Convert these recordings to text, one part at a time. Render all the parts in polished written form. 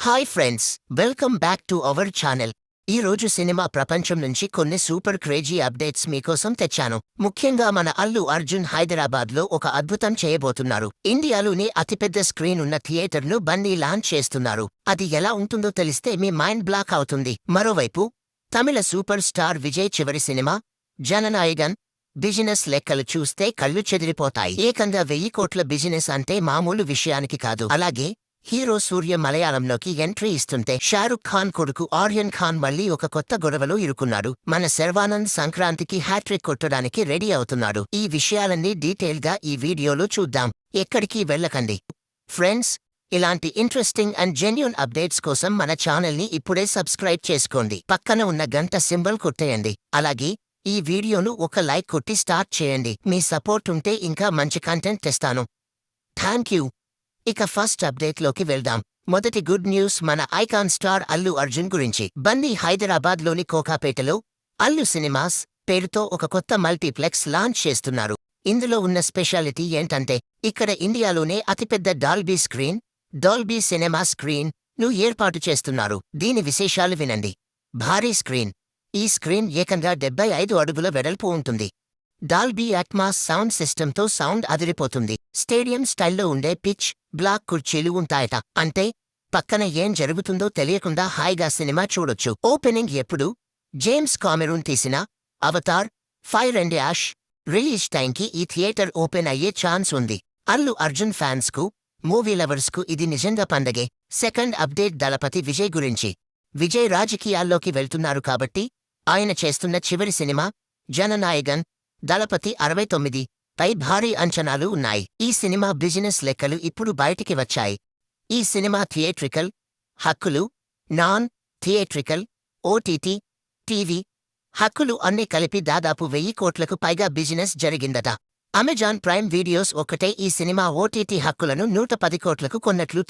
Hi friends, welcome back to our channel. ఈ రోజు cinema ప్రపంచం నుంచి కొన్ని సూపర్ క్రేజీ అప్డేట్స్ మీకోసం తెచ్చాను. ముఖ్యంగా మన అల్లు అర్జున్ హైదరాబాద్లో ఒక అద్భుతం చేయబోతున్నారు. ఇండియాలోనే అతిపెద్ద స్క్రీన్ ఉన్న థియేటర్ను బన్నీ లాంచ్ చేస్తున్నారు. అది ఎలా ఉంటుందో తెలిస్తే మీ మైండ్ బ్లాక్ అవుతుంది. మరోవైపు తమిళ సూపర్ స్టార్ విజయ్ చివరి సినిమా జననాయగన్ బిజినెస్ లెక్కలు చూస్తే కళ్ళు చెదిరిపోతాయి. ఏకంగా 1000 కోట్ల బిజినెస్ అంటే మామూలు విషయానికి కాదు. అలాగే హీరో సూర్య మలయాళంలోకి ఎంట్రీ ఇస్తుంటే షారుఖ్ ఖాన్ కొడుకు ఆర్యన్ ఖాన్ మళ్లీ ఒక కొత్త గొడవలో ఇరుకున్నాడు. మన శర్వానంద్ సంక్రాంతికి హ్యాట్రిక్ కొట్టడానికి రెడీ అవుతున్నాడు. ఈ విషయాలన్నీ డీటెయిల్ గా ఈ వీడియోలో చూద్దాం. ఎక్కడికి వెళ్ళకండి ఫ్రెండ్స్. ఇలాంటి ఇంట్రెస్టింగ్ అండ్ జెన్యూన్ అప్డేట్స్ కోసం మన ఛానల్ని ఇప్పుడే సబ్స్క్రైబ్ చేసుకోండి. పక్కన ఉన్న గంట సింబల్ కొట్టేయండి. అలాగే ఈ వీడియోను ఒక లైక్ కొట్టి స్టార్ట్ చేయండి. మీ సపోర్ట్ ఉంటే ఇంకా మంచి కంటెంట్ తెస్తాను. Thank you. ఇక ఫస్ట్ అప్డేట్లోకి వెళ్దాం. మొదటి గుడ్ న్యూస్ మన ఐకాన్ స్టార్ అల్లు అర్జున్ గురించి. బన్నీ హైదరాబాద్లోని కోకాపేటలో అల్లు సినిమాస్ పేరుతో ఒక కొత్త మల్టీప్లెక్స్ లాంచ్ చేస్తున్నారు. ఇందులో ఉన్న స్పెషాలిటీ ఏంటంటే ఇక్కడ ఇండియాలోనే అతిపెద్ద డాల్బీ సినిమా స్క్రీన్ ను ఏర్పాటు చేస్తున్నారు. దీని విశేషాలు వినండి. భారీ స్క్రీన్. ఈ స్క్రీన్ ఏకంగా 75 అడుగుల వెడల్పు ఉంటుంది. డాల్బీ అట్మాస్ సౌండ్ సిస్టంతో సౌండ్ అదిరిపోతుంది. స్టేడియం స్టైల్లో ఉండే పిచ్ బ్లాక్ కుర్చీలు ఉంటాయట. అంటే పక్కన ఏం జరుగుతుందో తెలియకుండా హాయిగా సినిమా చూడొచ్చు. ఓపెనింగ్ ఎప్పుడు? జేమ్స్ కామెరూన్ తీసిన Avatar fire and ash release టైంకి ఈ థియేటర్ ఓపెన్ అయ్యే ఛాన్స్ ఉంది. అల్లు అర్జున్ ఫ్యాన్స్ కు, మూవీ లవర్స్ కు ఇది నిజంగా పండగే. సెకండ్ అప్డేట్ దళపతి విజయ్ గురించి. విజయ్ రాజకీయాల్లోకి వెళ్తున్నారు కాబట్టి ఆయన చేస్తున్న చివరి సినిమా జననాయగన్ దళపతి 69 పై భారీ అంచనాలు ఉన్నాయి. ఈ సినిమా బిజినెస్ లెక్కలు ఇప్పుడు బయటికి వచ్చాయి. ఈ సినిమా థియేట్రికల్ హక్కులు, నాన్ థియేట్రికల్, ఓటీటీ, టీవీ హక్కులు అన్నీ కలిపి దాదాపు 1000 కోట్లకు పైగా బిజినెస్ జరిగిందట. అమెజాన్ ప్రైమ్ వీడియోస్ ఒక్కటే ఈ సినిమా ఓటీటీ హక్కులను 110 కోట్లకు కొన్నట్లు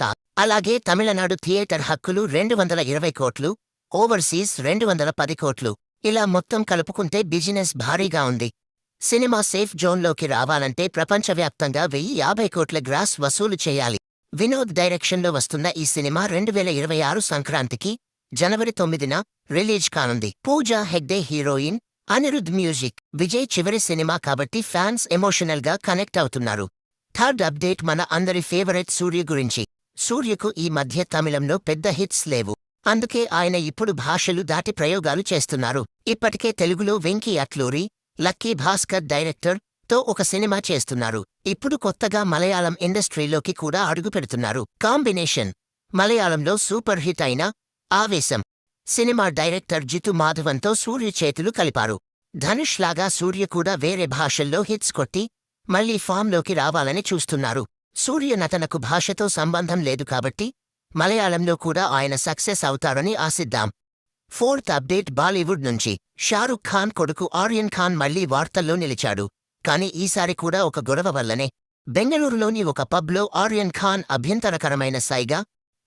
అలాగే తమిళనాడు థియేటర్ హక్కులు 220 కోట్లు, ఓవర్సీస్ 210 కోట్లు. ఇలా మొత్తం కలుపుకుంటే బిజినెస్ భారీగా ఉంది. సినిమా సేఫ్ జోన్లోకి రావాలంటే ప్రపంచవ్యాప్తంగా 1050 కోట్ల గ్రాస్ వసూలు చేయాలి. వినోద్ డైరెక్షన్లో వస్తున్న ఈ సినిమా 2026 సంక్రాంతికి జనవరి 9న రిలీజ్ కానుంది. Pooja Hegde heroine, Anirudh music. విజయ్ చివరి సినిమా కాబట్టి ఫ్యాన్స్ ఎమోషనల్ గా కనెక్ట్ అవుతున్నారు. థర్డ్ అప్డేట్ మన అందరి ఫేవరెట్ సూర్య గురించి. సూర్యకు ఈ మధ్య తమిళంలో పెద్ద హిట్స్ లేవు. అందుకే ఆయన ఇప్పుడు భాషలు దాటి ప్రయోగాలు చేస్తున్నారు. ఇప్పటికే తెలుగులో వెంకీ అట్లూరి, లక్కీ భాస్కర్ డైరెక్టర్ తో ఒక సినిమా చేస్తున్నారు. ఇప్పుడు కొత్తగా మలయాళం ఇండస్ట్రీలోకి కూడా అడుగు పెడుతున్నారు. కాంబినేషన్. మలయాళంలో సూపర్ హిట్ అయిన ఆవేశం సినిమా డైరెక్టర్ జితు మాధవన్తో సూర్య చేతులు కలిపారు. ధనుష్ లాగా సూర్య కూడా వేరే భాషల్లో హిట్స్ కొట్టి మళ్లీ ఫామ్లోకి రావాలని చూస్తున్నారు. సూర్య నటనకు భాషతో సంబంధం లేదు కాబట్టి మలయాళంలో కూడా ఆయన సక్సెస్ అవుతారని ఆశిద్దాం. ఫోర్త్ అప్డేట్ బాలీవుడ్ నుంచి. షారుఖ్ ఖాన్ కొడుకు ఆర్యన్ ఖాన్ మళ్లీ వార్తల్లో నిలిచాడు. కానీ ఈసారి కూడా ఒక గొడవ వల్లనే. బెంగళూరులోని ఒక పబ్లో ఆర్యన్ ఖాన్ అభ్యంతరకరమైన సైగా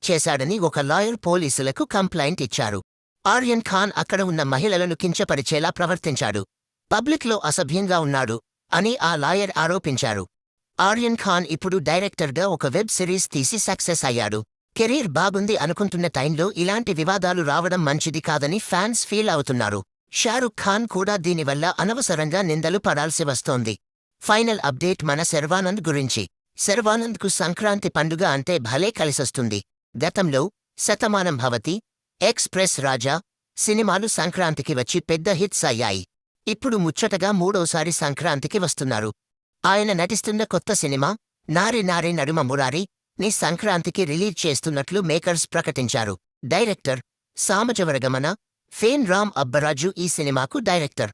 చేశాడని ఒక లాయర్ పోలీసులకు కంప్లైంట్ ఇచ్చారు. ఆర్యన్ ఖాన్ అక్కడ ఉన్న మహిళలను కించపరిచేలా ప్రవర్తించాడు, పబ్లిక్లో అసభ్యంగా ఉన్నాడు అని ఆ లాయర్ ఆరోపించారు. ఆర్యన్ ఖాన్ ఇప్పుడు డైరెక్టర్గా ఒక వెబ్ సిరీస్ తీసి సక్సెస్ అయ్యాడు. కెరీర్ బాగుంది అనుకుంటున్న టైంలో ఇలాంటి వివాదాలు రావడం మంచిది కాదని ఫ్యాన్స్ ఫీల్ అవుతున్నారు. షారుఖ్ ఖాన్ కూడా దీనివల్ల అనవసరంగా నిందలు పడాల్సి వస్తోంది. ఫైనల్ అప్డేట్ మన శర్వానంద్ గురించి. శర్వానంద్కు సంక్రాంతి పండుగ అంటే భలే కలిసొస్తుంది. గతంలో శతమానం భవతి, ఎక్స్ప్రెస్ రాజా సినిమాలు సంక్రాంతికి వచ్చి పెద్ద హిట్స్ అయ్యాయి. ఇప్పుడు ముచ్చటగా మూడోసారి సంక్రాంతికి వస్తున్నారు. ఆయన నటిస్తున్న కొత్త సినిమా నారి నారి నడుమ మురారి ని సంక్రాంతికి రిలీజ్ చేస్తున్నట్లు మేకర్స్ ప్రకటించారు. డైరెక్టర్ సామజవరగమన ఫేన్ రామ్ అబ్బరాజు ఈ సినిమాకు డైరెక్టర్.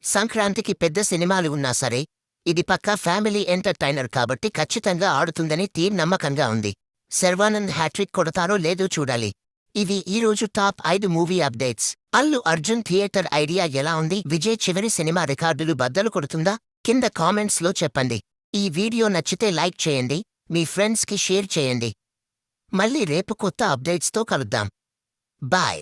సంక్రాంతికి పెద్ద సినిమాలు ఉన్నా సరే ఇది పక్కా ఫ్యామిలీ ఎంటర్టైనర్ కాబట్టి ఖచ్చితంగా ఆడుతుందని టీం నమ్మకంగా ఉంది. శర్వానంద్ హ్యాట్రిక్ కొడతారో లేదో చూడాలి. ఇవి ఈరోజు top 5 movie updates. Allu Arjun theatre idea ఎలా ఉంది? విజయ్ చివరి సినిమా రికార్డులు బద్దలు కొడుతుందా? కింద కామెంట్స్లో చెప్పండి. ఈ వీడియో నచ్చితే లైక్ చేయండి, మీ ఫ్రెండ్స్కి షేర్ చేయండి. మళ్ళీ రేపు కొత్త అప్డేట్స్తో కలుద్దాం. బాయ్.